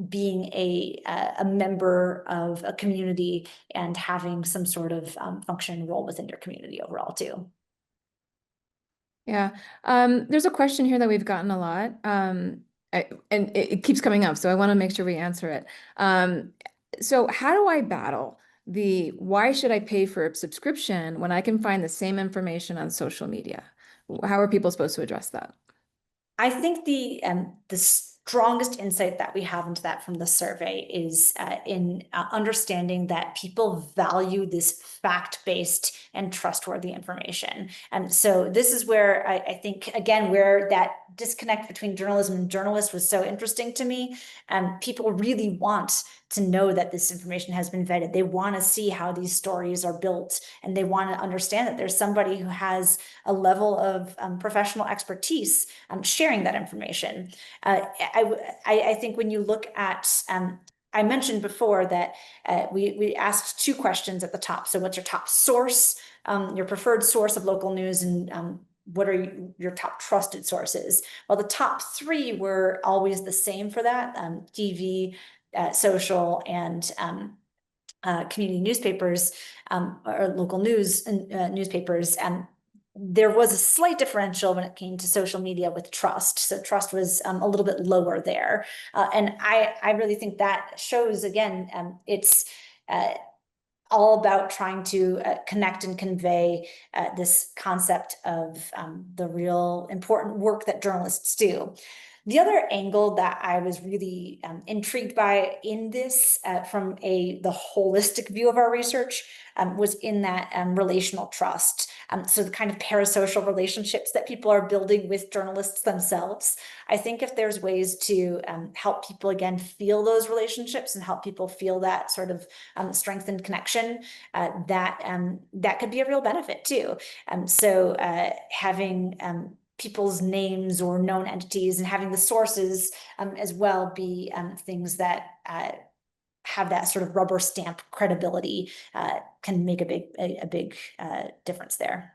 being a member of a community and having some sort of function and role within your community overall too. Yeah. There's a question here that we've gotten a lot, and it keeps coming up, so I want to make sure we answer it. Um, so how do I battle the why should I pay for a subscription when I can find the same information on social media? How are people supposed to address that? I think the strongest insight that we have into that from the survey is in understanding that people value this fact-based and trustworthy information. And so this is where I think, again, where that disconnect between journalism and journalists was so interesting to me. People really want to know that this information has been vetted. They want to see how these stories are built, and they want to understand that there's somebody who has a level of professional expertise sharing that information. I think when you look at, I mentioned before that we asked two questions at the top. So what's your top source, your preferred source of local news, and what are your top trusted sources? Well, the top three were always the same for that, TV, social, and community newspapers, or local news and newspapers. There was a slight differential when it came to social media with trust. So trust was a little bit lower there. And I really think that shows, again, it's all about trying to connect and convey this concept of the real important work that journalists do. The other angle that I was really intrigued by in this, from the holistic view of our research, was in that relational trust. So the kind of parasocial relationships that people are building with journalists themselves. I think if there's ways to help people, again, feel those relationships and help people feel that sort of strengthened connection, that could be a real benefit too. So having people's names or known entities and having the sources as well be things that have that sort of rubber stamp credibility can make a big difference there.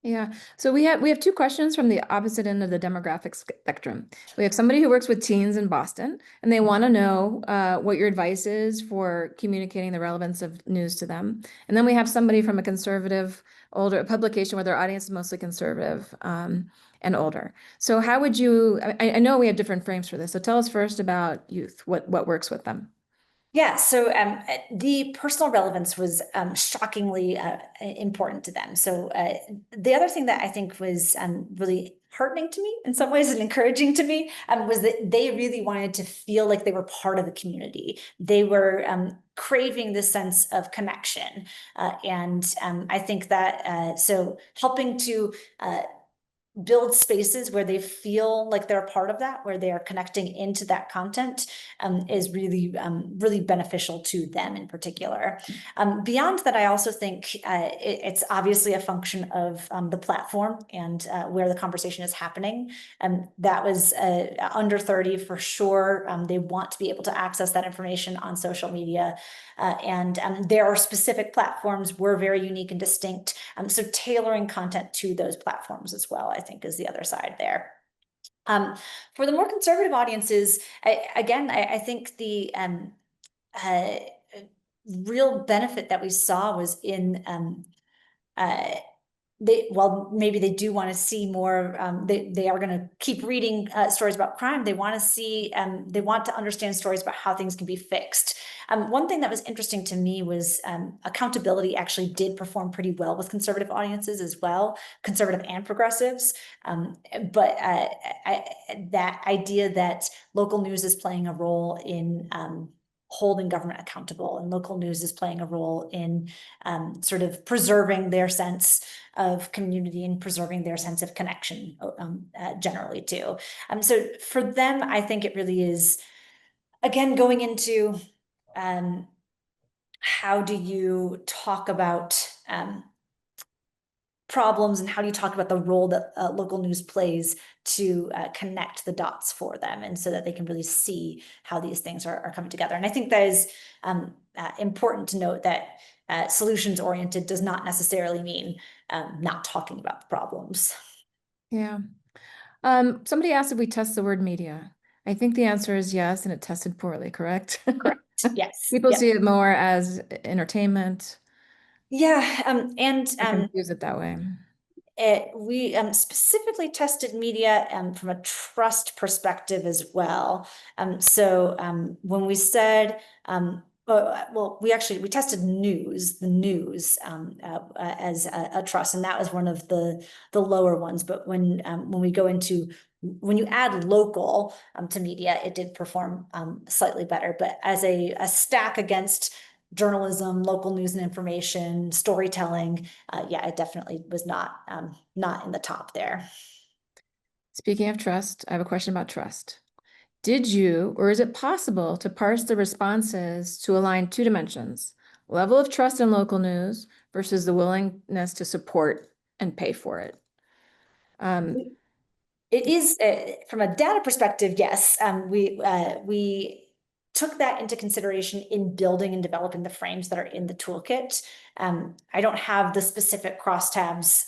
Yeah. So we have two questions from the opposite end of the demographic spectrum. We have somebody who works with teens in Boston, and they want to know what your advice is for communicating the relevance of news to them. And then we have somebody from a conservative, older publication where their audience is mostly conservative and older. So how would you? I know we have different frames for this. So tell us first about youth. What works with them? Yeah, so the personal relevance was shockingly important to them. So the other thing that I think was really heartening to me in some ways and encouraging to me was that they really wanted to feel like they were part of the community. They were craving this sense of connection. And I think that so helping to build spaces where they feel like they're a part of that, where they are connecting into that content, is really, really beneficial to them in particular. Beyond that, I also think it's obviously a function of the platform and where the conversation is happening. That was under 30 for sure. They want to be able to access that information on social media. And there are specific platforms. We're very unique and distinct. So tailoring content to those platforms as well, I think, is the other side there. For the more conservative audiences, I think the uh, real benefit that we saw was in maybe they do want to see more, they are going to keep reading stories about crime. They want to see, they want to understand stories about how things can be fixed. One thing that was interesting to me was accountability actually did perform pretty well with conservative audiences as well, conservative and progressives. But that idea that local news is playing a role in holding government accountable, and local news is playing a role in sort of preserving their sense of community and preserving their sense of connection generally too. So for them, I think it really is, again, going into how do you talk about problems, and how do you talk about the role that local news plays to connect the dots for them, and so that they can really see how these things are coming together. And I think that is important to note that solutions oriented does not necessarily mean not talking about the problems. Yeah. Somebody asked if we test the word media. I think the answer is yes, and it tested poorly, correct? Correct. Yes. People Yep. see it more as entertainment. Yeah. And I confuse it that way. we specifically tested media from a trust perspective as well. When we said, well, we tested the news as a trust, and that was one of the lower ones. But when we go into when you add local to media, it did perform slightly better. But as a stack against journalism, local news and information, storytelling, yeah, it definitely was not in the top there. Speaking of trust, I have a question about trust. Did you, or is it possible to parse the responses to align two dimensions, level of trust in local news versus the willingness to support and pay for it? It is from a data perspective, yes. We took that into consideration in building and developing the frames that are in the toolkit. I don't have the specific crosstabs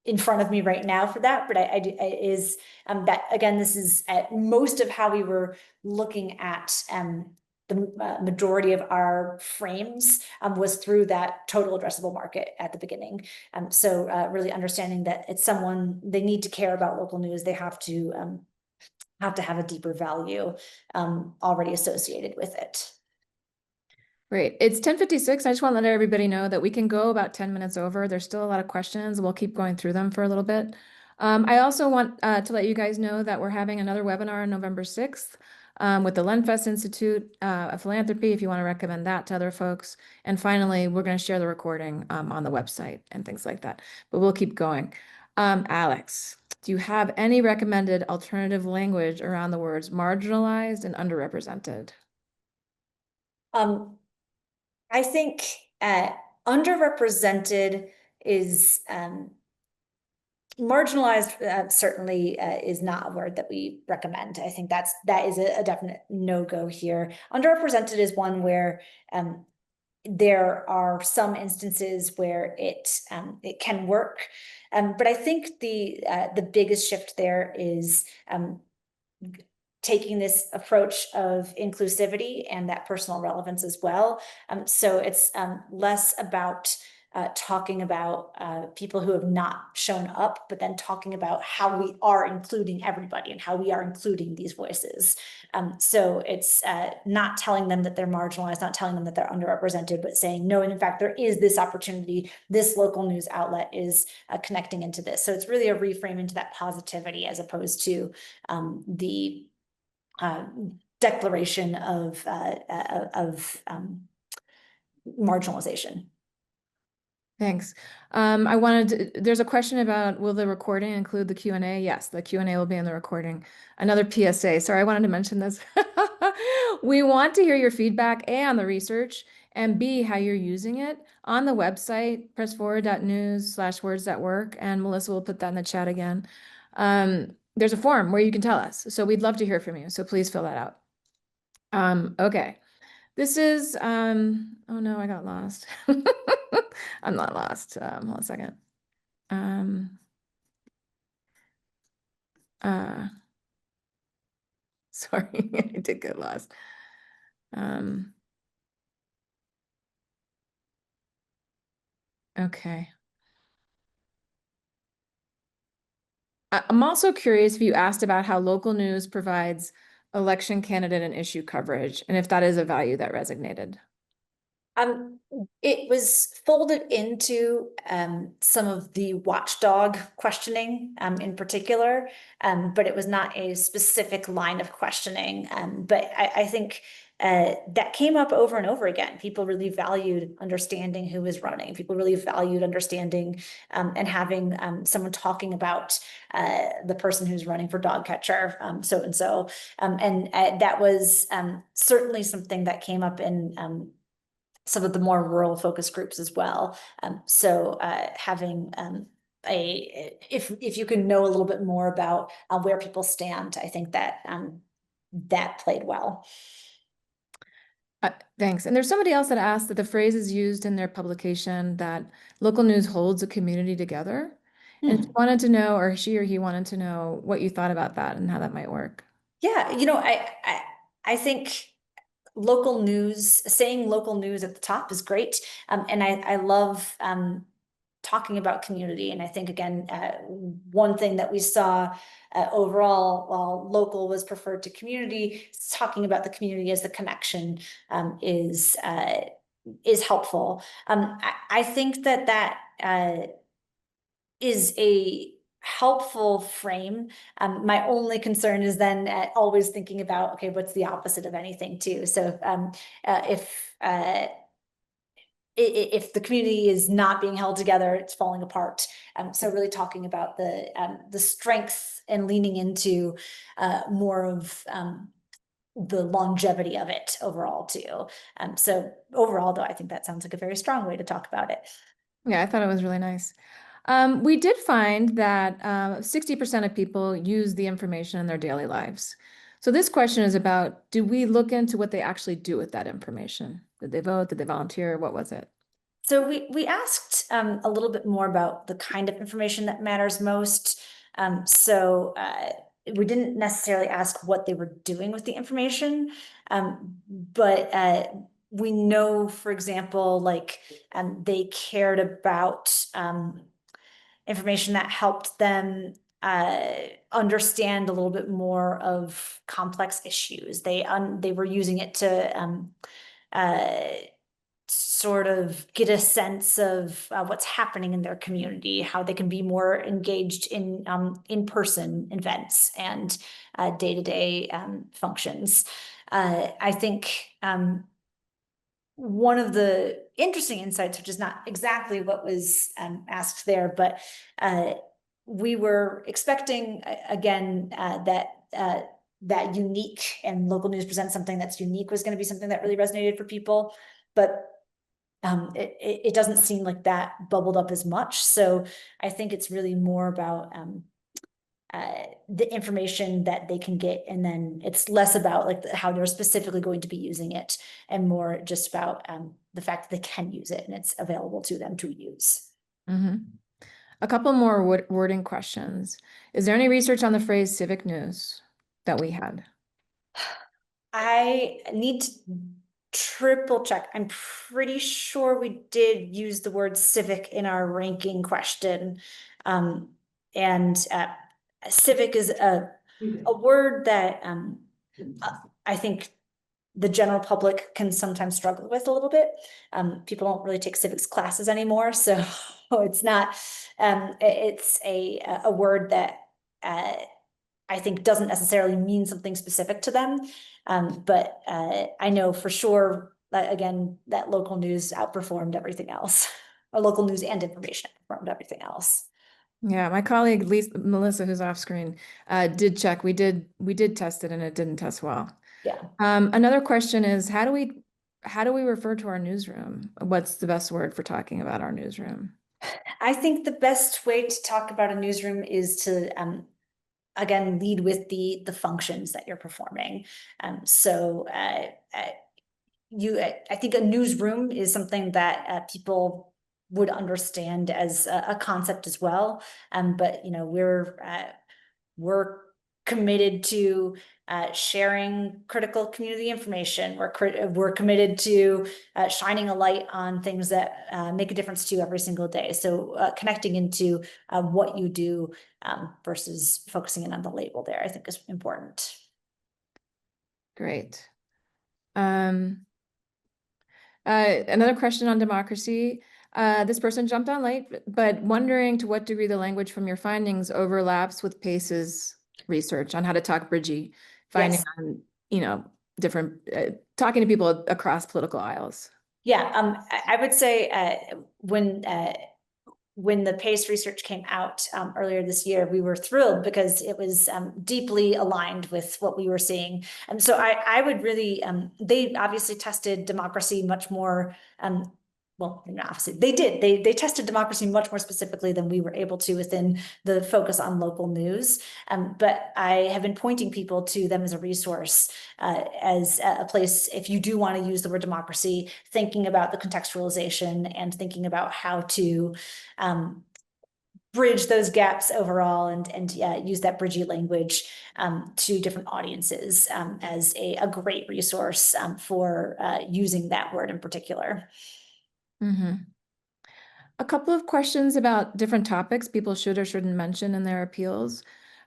in front of me right now for that, but it is that again, this is most of how we were looking at the majority of our frames was through that total addressable market at the beginning. So really understanding that it's someone, they need to care about local news. They have to have a deeper value already associated with it. Great. It's 10:56. I just want to let everybody know that we can go about 10 minutes over. There's still a lot of questions. We'll keep going through them for a little bit. I also want to let you guys know that we're having another webinar on November 6th with the Lenfest Institute of Philanthropy, if you want to recommend that to other folks. And finally, we're going to share the recording on the website and things like that. But we'll keep going. Alex, do you have any recommended alternative language around the words marginalized and underrepresented? I think underrepresented is marginalized certainly is not a word that we recommend. I think that is a definite no-go here. Underrepresented is one where there are some instances where it can work, but I think the biggest shift there is taking this approach of inclusivity and that personal relevance as well. So it's less about talking about people who have not shown up, but then talking about how we are including everybody and how we are including these voices. So it's not telling them that they're marginalized, not telling them that they're underrepresented, but saying, no, and in fact, there is this opportunity. This local news outlet is connecting into this. So it's really a reframe into that positivity as opposed to the declaration of marginalization. Thanks. There's a question about, will the recording include the Q&A? Yes, the Q&A will be in the recording. Another PSA, sorry, I wanted to mention this. We want to hear your feedback, A, on the research, and B, how you're using it. On the website, pressforward.news/words.work, and Melissa will put that in the chat again. There's a form where you can tell us. So we'd love to hear from you. So please fill that out. Okay. This is, oh no, I got lost. I'm not lost. Hold on a second. Uh, sorry, I did get lost. Okay. I'm also curious if you asked about how local news provides election candidate and issue coverage, and if that is a value that resonated. It was folded into some of the watchdog questioning in particular, but it was not a specific line of questioning. But I think that came up over and over again. People really valued understanding who was running. People really valued understanding and having someone talking about the person who's running for dog catcher, so and so. And that was certainly something that came up in some of the more rural focus groups as well. So having if you can know a little bit more about where people stand, I think that that played well. Thanks. And there's somebody else that asked that the phrase is used in their publication that local news holds a community together. And she wanted to know, or she or he wanted to know what you thought about that and how that might work. Yeah, I think local news, saying local news at the top is great. And I love talking about community. And I think, again, one thing that we saw overall, while local was preferred to community, talking about the community as the connection is helpful. I think that is a helpful frame. My only concern is then always thinking about, okay, what's the opposite of anything too? So if the community is not being held together, it's falling apart. So really talking about the strength and leaning into more of the longevity of it overall too. So overall, though, I think that sounds like a very strong way to talk about it. Yeah, I thought it was really nice. We did find that 60% of people use the information in their daily lives. So this question is about, do we look into what they actually do with that information? Did they vote? Did they volunteer? What was it? So we asked a little bit more about the kind of information that matters most. We didn't necessarily ask what they were doing with the information, but we know, for example, like they cared about information that helped them understand a little bit more of complex issues. They were using it to uh, sort of get a sense of what's happening in their community, how they can be more engaged in-person events and day-to-day functions. I think one of the interesting insights, which is not exactly what was asked there, but we were expecting again that unique and local news presents something that's unique was going to be something that really resonated for people, but it doesn't seem like that bubbled up as much. So I think it's really more about the information that they can get, and then it's less about like how they're specifically going to be using it, and more just about the fact that they can use it and it's available to them to use. Mm-hmm. A couple more wording questions. Is there any research on the phrase civic news that we had? I need to triple check. I'm pretty sure we did use the word civic in our ranking question. And civic is a word that I think the general public can sometimes struggle with a little bit. People don't really take civics classes anymore, so it's not. It's a word that I think doesn't necessarily mean something specific to them. But I know for sure that, again, that local news outperformed everything else, or local news and information outperformed everything else. Yeah, my colleague Lisa, Melissa, who's off screen, did check. We did test it and it didn't test well. Yeah. Another question is how do we refer to our newsroom? What's the best word for talking about our newsroom? I think the best way to talk about a newsroom is to again lead with the functions that you're performing. I think a newsroom is something that people would understand as a concept as well. But we're committed to sharing critical community information. We're committed to shining a light on things that make a difference to you every single day. So connecting into what you do versus focusing in on the label there, I think is important. Great. Um, Another question on democracy. This person jumped on late, but wondering to what degree the language from your findings overlaps with Pace's research on how to talk bridgy, finding Yes. on, different, talking to people across political aisles. Yeah, I would say when the PACE research came out earlier this year, we were thrilled because it was deeply aligned with what we were seeing. And so I would really, they obviously tested democracy much more, well, obviously they did. They tested democracy much more specifically than we were able to within the focus on local news. But I have been pointing people to them as a resource, as a place, if you do want to use the word democracy, thinking about the contextualization and thinking about how to bridge those gaps overall, and use that bridgy language to different audiences as a great resource for using that word in particular. Mm-hmm. a couple of questions about different topics people should or shouldn't mention in their appeals.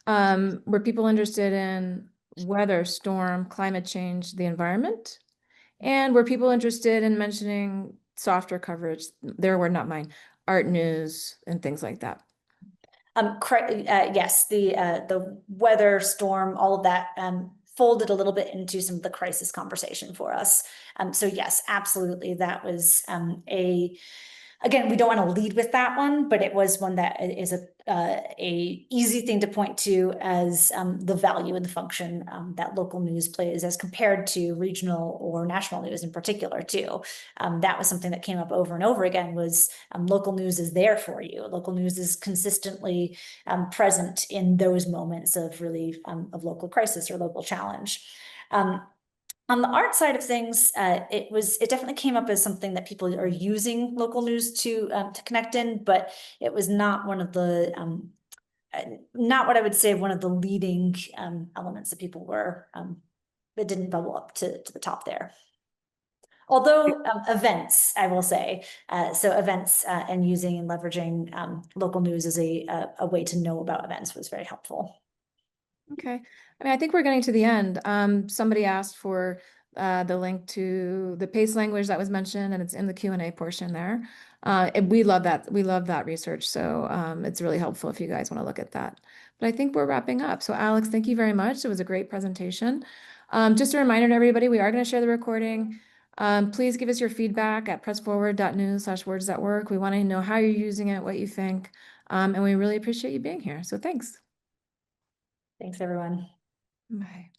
Were people interested in weather, storm, climate change, the environment? And were people interested in mentioning softer coverage, their word, not mine, art news and things like that? Yes, the weather, storm, all of that folded a little bit into some of the crisis conversation for us. So yes, absolutely, that was a again, we don't want to lead with that one, but it was one that is a easy thing to point to as the value and the function that local news plays as compared to regional or national news in particular too. That was something that came up over and over again was local news is there for you. Local news is consistently present in those moments of really of local crisis or local challenge. Um, on the art side of things, it definitely came up as something that people are using local news to connect in, but it was not one of the not what I would say one of the leading elements that people were it didn't bubble up to the top there. Although events, I will say, so events and using and leveraging local news as a way to know about events was very helpful. Okay. I mean, I think we're getting to the end. Somebody asked for the link to the PACE language that was mentioned, and it's in the Q&A portion there. And we love that. We love that research. So it's really helpful if you guys want to look at that. But I think we're wrapping up. So Alex, thank you very much. It was a great presentation. Just a reminder to everybody, we are going to share the recording. Please give us your feedback at pressforward.news/words.work. We want to know how you're using it, what you think, and we really appreciate you being here. So thanks. Thanks, everyone. Bye.